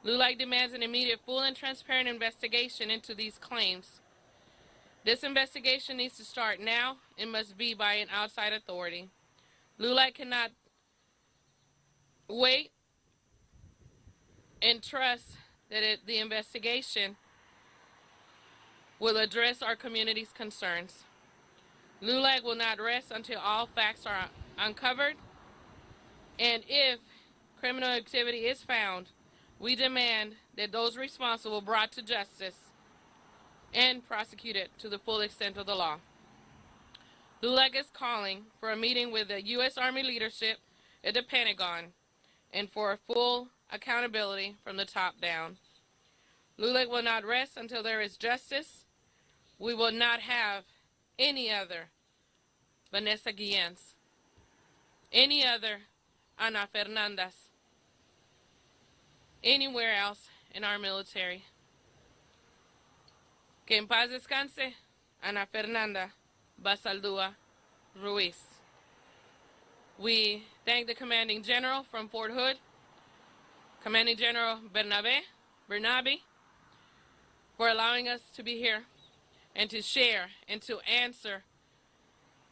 LULAC demands an immediate, full, and transparent investigation into these claims. This investigation needs to start now. It must be by an outside authority. LULAC cannot wait and trust that the investigation will address our community's concerns. LULAC will not rest until all facts are uncovered, and if criminal activity is found, we demand that those responsible brought to justice and prosecuted to the full extent of the law. LULAC is calling for a meeting with the U.S. Army leadership at the Pentagon and for full accountability from the top down. LULAC will not rest until there is justice. We will not have any other Vanessa Guillen's, any other Ana Fernanda's, anywhere else in our military. Que en paz descanse Ana Fernanda Basaldua Ruiz. We thank the Commanding General from Fort Hood, Commanding General Bernabe, for allowing us to be here and to share and to answer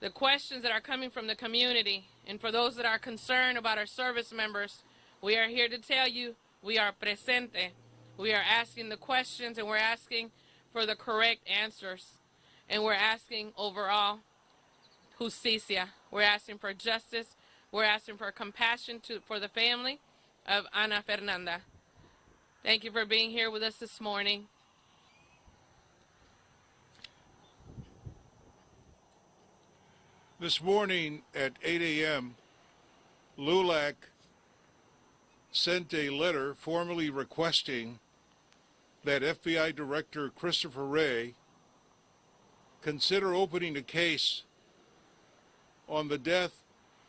the questions that are coming from the community. And for those that are concerned about our service members, we are here to tell you we are presente. We are asking the questions and we're asking for the correct answers. And we're asking overall justicia. We're asking for justice. We're asking for compassion for the family of Ana Fernanda. Thank you for being here with us this morning. This morning at 8 a.m., LULAC sent a letter formally requesting that FBI Director Christopher Wray consider opening a case on the death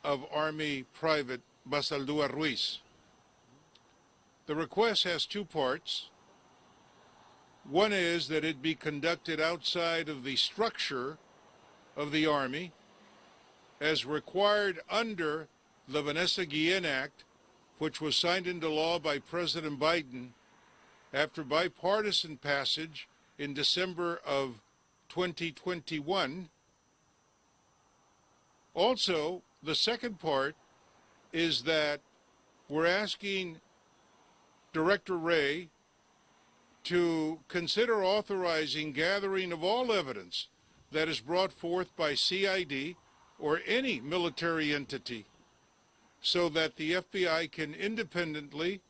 of Army Private Basaldua Ruiz. The request has two parts. One is that it be conducted outside of the structure of the Army as required under the Vanessa Guillen Act, which was signed into law by President Biden after bipartisan passage in December of 2021. Also, the second part is that we're asking Director Wray to consider authorizing gathering of all evidence that is brought forth by CID or any military entity so that the FBI can independently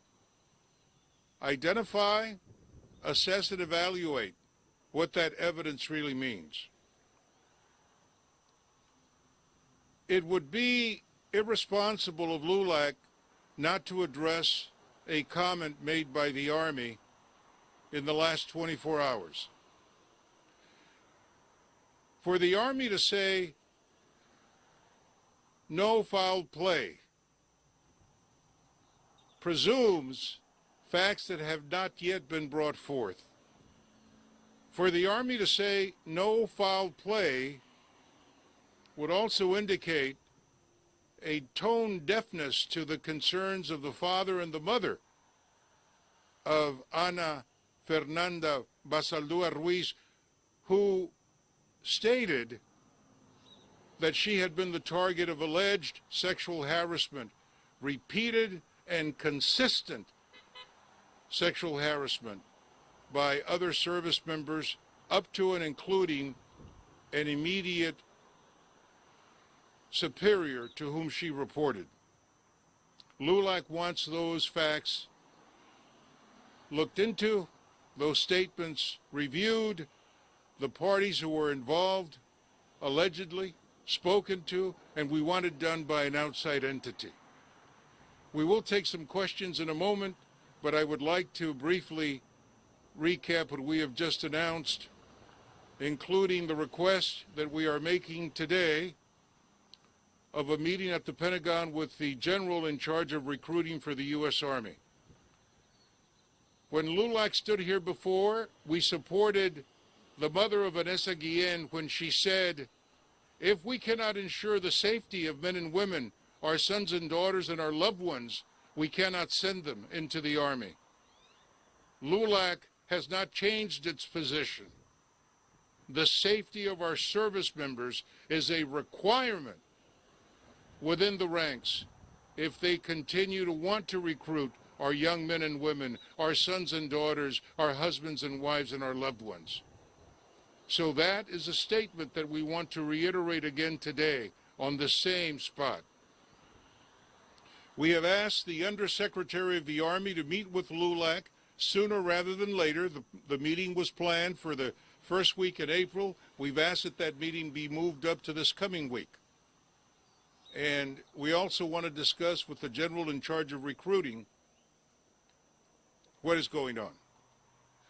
identify, assess, and evaluate what that evidence really means. It would be irresponsible of LULAC not to address a comment made by the Army in the last 24 hours. For the Army to say no foul play presumes facts that have not yet been brought forth. For the Army to say no foul play would also indicate a tone deafness to the concerns of the father and the mother of Ana Fernanda Basaldua Ruiz, who stated that she had been the target of alleged sexual harassment, repeated and consistent sexual harassment by other service members, up to and including an immediate superior to whom she reported. LULAC wants those facts looked into, those statements reviewed, the parties who were involved, allegedly, spoken to, and we want it done by an outside entity. We will take some questions in a moment, but I would like to briefly recap what we have just announced, including the request that we are making today of a meeting at the Pentagon with the general in charge of recruiting for the U.S. Army. When LULAC stood here before, we supported the mother of Vanessa Guillen when she said, if we cannot ensure the safety of men and women, our sons and daughters and our loved ones, we cannot send them into the Army. LULAC has not changed its position. The safety of our service members is a requirement within the ranks if they continue to want to recruit our young men and women, our sons and daughters, our husbands and wives, and our loved ones. So that is a statement that we want to reiterate again today on the same spot. We have asked the Undersecretary of the Army to meet with LULAC sooner rather than later. The meeting was planned for the first week in April. We've asked that that meeting be moved up to this coming week. And we also want to discuss with the general in charge of recruiting what is going on.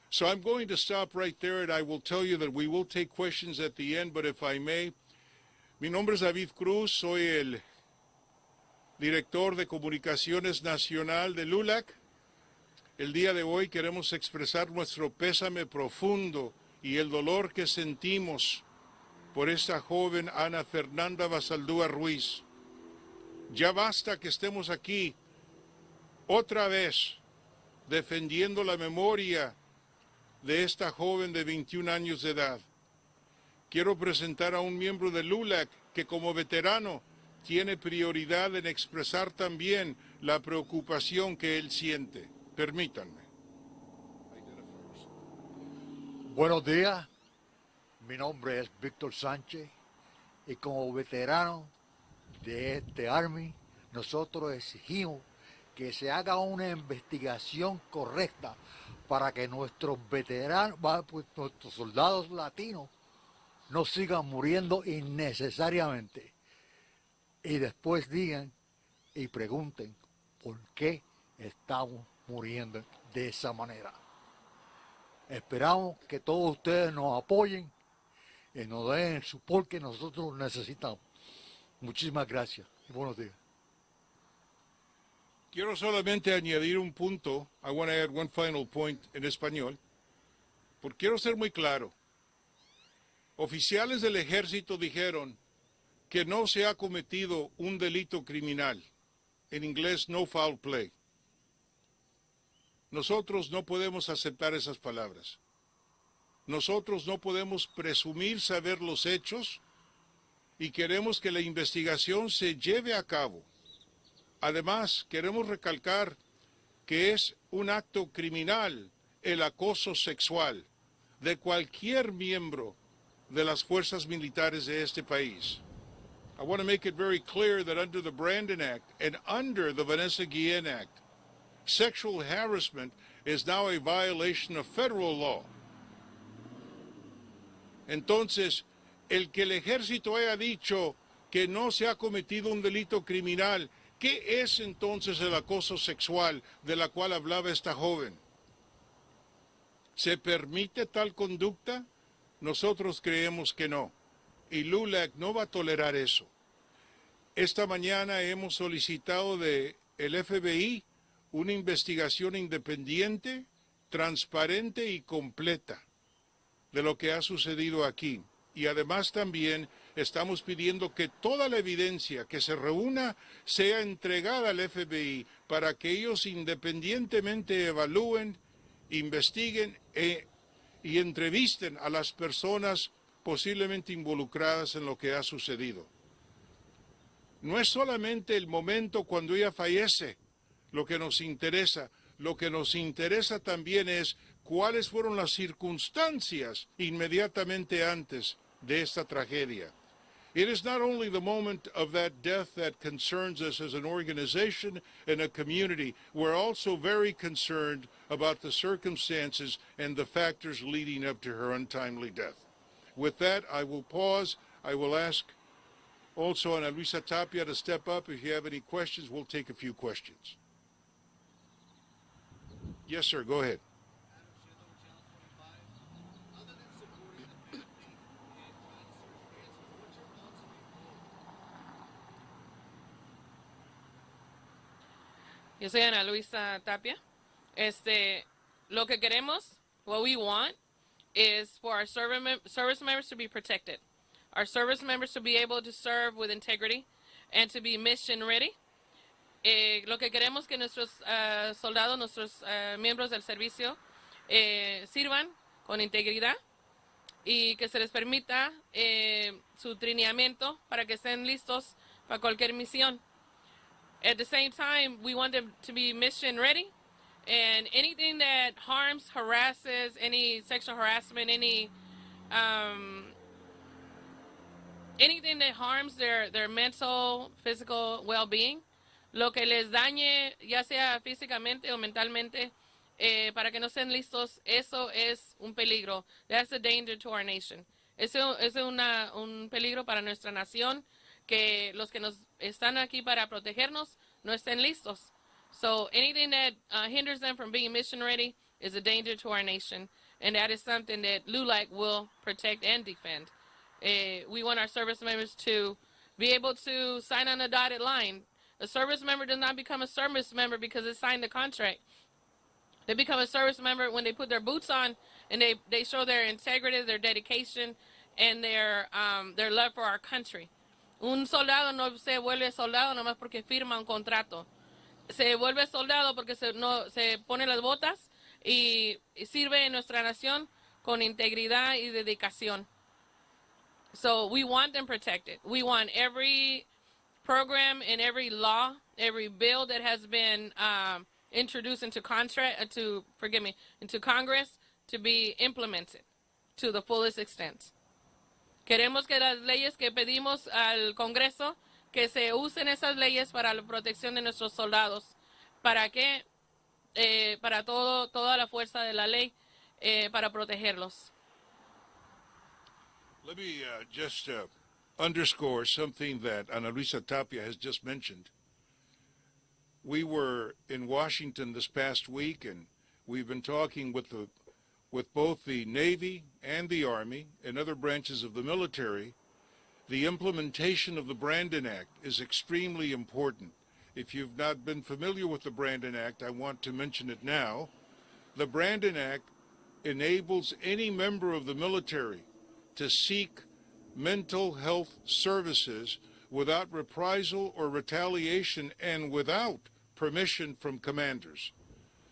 So I'm going to stop right there, and I will tell you that we will take questions at the end, but if I may, mi nombre es David Cruz, soy el director de Comunicaciones Nacional de LULAC. El día de hoy queremos expresar nuestro pésame profundo y el dolor que sentimos por esta joven Ana Fernanda Basaldúa Ruiz. Ya basta que estemos aquí otra vez defendiendo la memoria de esta joven de 21 años de edad. Quiero presentar a un miembro de LULAC que como veterano tiene prioridad en expresar también la preocupación que él siente. Permítanme. Buenos días, mi nombre es Víctor Sánchez y como veterano de este Army, nosotros exigimos que se haga una investigación correcta para que nuestros veteranos, nuestros soldados latinos no sigan muriendo innecesariamente. Y después digan y pregunten por qué estamos muriendo de esa manera. Esperamos que todos ustedes nos apoyen y nos den el support que nosotros necesitamos. Muchísimas gracias y buenos días. Quiero solamente añadir un punto. I want to add one final point en español, porque quiero ser muy claro. Oficiales del ejército dijeron que no se ha cometido un delito criminal. En inglés, no foul play. Nosotros no podemos aceptar esas palabras. Nosotros no podemos presumir saber los hechos y queremos que la investigación se lleve a cabo. Además, queremos recalcar que es un acto criminal el acoso sexual de cualquier miembro de las fuerzas militares de este país. I want to make it very clear that under the Brandon Act and under the Vanessa Guillen Act, sexual harassment is now a violation of federal law. Entonces, el que el ejército haya dicho que no se ha cometido un delito criminal, ¿qué es entonces el acoso sexual de la cual hablaba esta joven? ¿Se permite tal conducta? Nosotros creemos que no. Y LULAC no va a tolerar eso. Esta mañana hemos solicitado del FBI una investigación independiente, transparente y completa de lo que ha sucedido aquí. Y además también estamos pidiendo que toda la evidencia que se reúna sea entregada al FBI para que ellos independientemente evalúen, investiguen y entrevisten a las personas posiblemente involucradas en lo que ha sucedido. No es solamente el momento cuando ella fallece lo que nos interesa también es cuáles fueron las circunstancias inmediatamente antes de esta tragedia. It is not only the moment of that death that concerns us as an organization and a community, we're also very concerned about the circumstances and the factors leading up to her untimely death. With that, I will pause. I will ask also Ana Luisa Tapia to step up. If you have any questions, we'll take a few questions. Yes, sir, go ahead. Yo soy Ana Luisa Tapia. Lo que queremos, what we want, is for our service members to be protected. Our service members to be able to serve with integrity and to be mission ready. Lo que queremos que nuestros soldados, nuestros miembros del servicio sirvan con integridad y que se les permita su trineamiento para que estén listos para cualquier misión. At the same time, we want them to be mission ready, and anything that harms, harasses, any sexual harassment, anything that harms their mental, physical well-being, lo que les dañe, ya sea físicamente o mentalmente, para que no estén listos, eso es un peligro. That's a danger to our nation. Eso es un peligro para nuestra nación, que los que nos están aquí para protegernos no estén listos. So anything that hinders them from being mission ready is a danger to our nation, and that is something that LULAC will protect and defend. We want our service members to be able to sign on a dotted line. A service member does not become a service member because they signed the contract. They become a service member when they put their boots on and they show their integrity, their dedication, and their love for our country. Un soldado no se vuelve soldado nomás porque firma un contrato. Se vuelve soldado porque se pone las botas y sirve en nuestra nación con integridad y dedicación. So we want them protected. We want every program and every law, every bill that has been introduced into into Congress to be implemented to the fullest extent. Queremos que las leyes que pedimos al Congreso, que se usen esas leyes para la protección de nuestros soldados, para que para toda la fuerza de la ley, para protegerlos. Let me just underscore something that Ana Luisa Tapia has just mentioned. We were in Washington this past week, and we've been talking with both the Navy and the Army and other branches of the military. The implementation of the Brandon Act is extremely important. If you've not been familiar with the Brandon Act, I want to mention it now. The Brandon Act enables any member of the military to seek mental health services without reprisal or retaliation and without permission from commanders.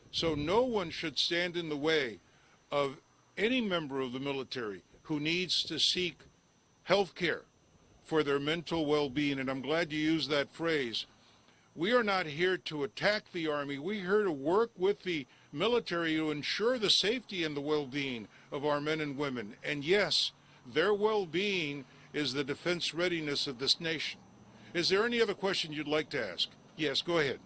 So no one should stand in the way of any member of the military who needs to seek health care for their mental well-being. And I'm glad you used that phrase. We are not here to attack the Army. We're here to work with the military to ensure the safety and the well-being of our men and women. And yes, their well-being is the defense readiness of this nation. Is there any other question you'd like to ask? Yes, go ahead.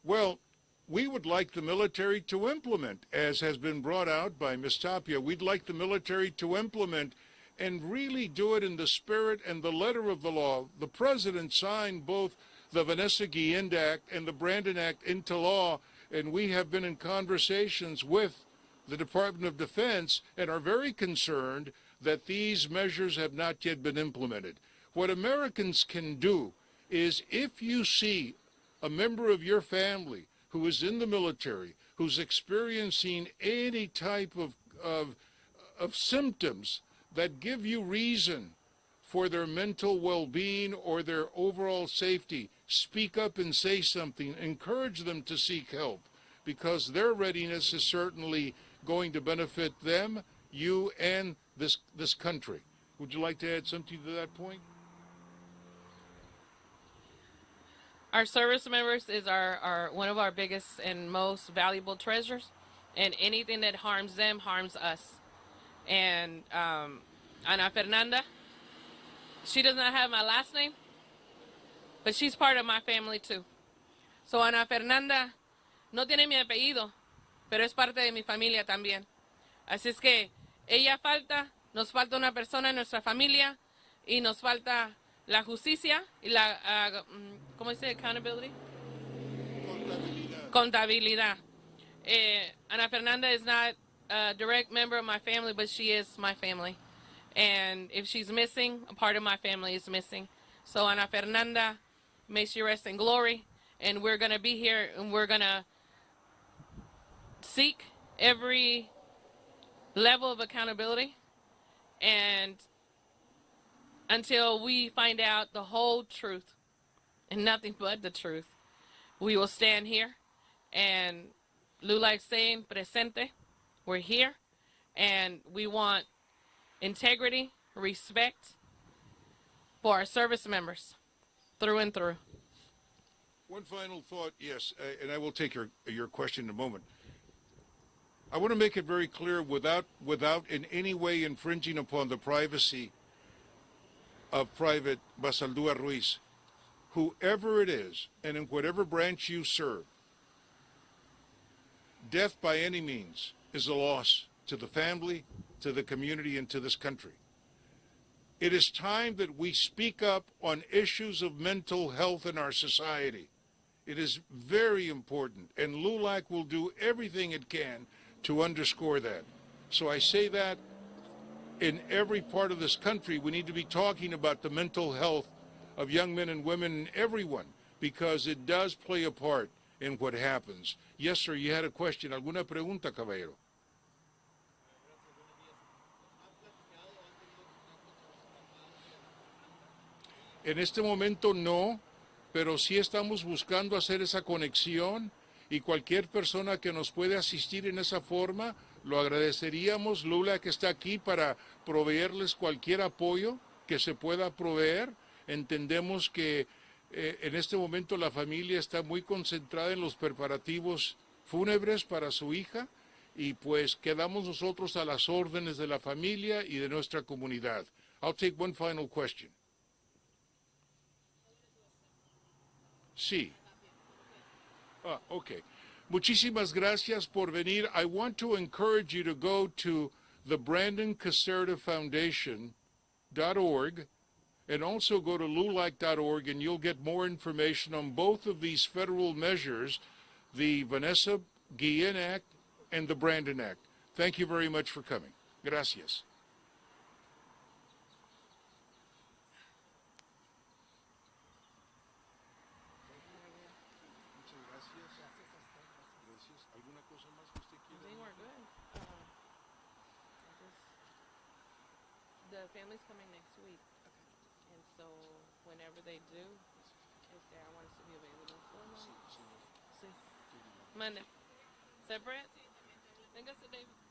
Well, we would like the military to implement, as has been brought out by Ms. Tapia, we'd like the military to implement and really do it in the spirit and the letter of the law. The President signed both the Vanessa Guillen Act and the Brandon Act into law, and we have been in conversations with the Department of Defense and are very concerned that these measures have not yet been implemented. What Americans can do is, if you see a member of your family who is in the military, who's experiencing any type of symptoms that give you reason for their mental well-being or their overall safety, speak up and say something. Encourage them to seek help, because their readiness is certainly going to benefit them, you, and this country. Would you like to add something to that point? Our service members is our one of our biggest and most valuable treasures, and anything that harms them harms us. And Ana Fernanda, she does not have my last name, but she's part of my family too. So Ana Fernanda no tiene mi apellido, pero es parte de mi familia también. Así es que ella falta, nos falta una persona en nuestra familia y nos falta la justicia y la, ¿cómo dice? Accountability. Contabilidad. Ana Fernanda is not a direct member of my family, but she is my family. And if she's missing, a part of my family is missing. So Ana Fernanda, may she rest in glory. And we're going to be here and we're going to seek every level of accountability. And until we find out the whole truth and nothing but the truth. We will stand here and LULAC saying presente. We're here and we want integrity, respect for our service members through and through. One final thought, yes, and I will take your question in a moment. I want to make it very clear, without in any way infringing upon the privacy of Private Basaldua Ruiz, whoever it is, and in whatever branch you serve, death by any means is a loss to the family, to the community, and to this country. It is time that we speak up on issues of mental health in our society. It is very important, and LULAC will do everything it can to underscore that. So I say that in every part of this country, we need to be talking about the mental health of young men and women and everyone, because it does play a part in what happens. Yes, sir, you had a question. ¿Alguna pregunta, caballero? En este momento no, pero sí estamos buscando hacer esa conexión y cualquier persona que nos puede asistir en esa forma, lo agradeceríamos. LULAC está aquí para proveerles cualquier apoyo que se pueda proveer. Entendemos que en este momento la familia está muy concentrada en los preparativos fúnebres para su hija y pues quedamos nosotros a las órdenes de la familia y de nuestra comunidad. I'll take one final question. Sí. Okay. Muchísimas gracias por venir. I want to encourage you to go to the Brandon Caserta Foundation.org and also go to LULAC.org, and you'll get more information on both of these federal measures, the Vanessa Guillen Act and the Brandon Act. Thank you very much for coming. Gracias. The family's coming next week, and so whenever they do, I want us to be available for them. Sí. Monday. ¿Se Brett? Véngase, David.